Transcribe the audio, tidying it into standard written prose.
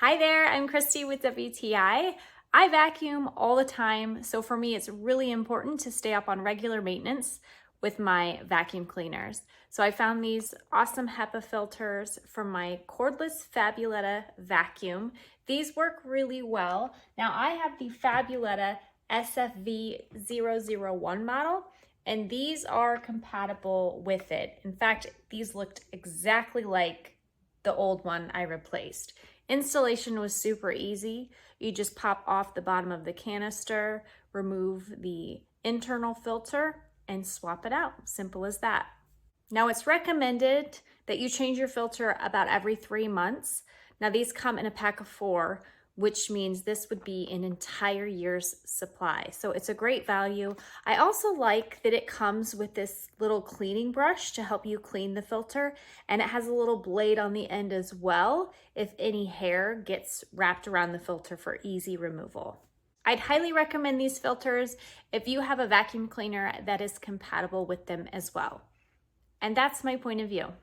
Hi there, I'm Christy with WTI. I vacuum all the time, so for me it's really important to stay up on regular maintenance with my vacuum cleaners. So I found these awesome HEPA filters from my Cordless Fabuletta vacuum. These work really well. Now I have the Fabuletta SFV001 model, and these are compatible with it. In fact, these looked exactly like the old one I replaced. Installation was super easy. You just pop off the bottom of the canister, remove the internal filter, and swap it out. Simple as that. Now it's recommended that you change your filter about every 3 months. Now these come in a pack of 4, which means this would be an entire year's supply. So it's a great value. I also like that it comes with this little cleaning brush to help you clean the filter, and it has a little blade on the end as well if any hair gets wrapped around the filter for easy removal. I'd highly recommend these filters if you have a vacuum cleaner that is compatible with them as well. And that's my point of view.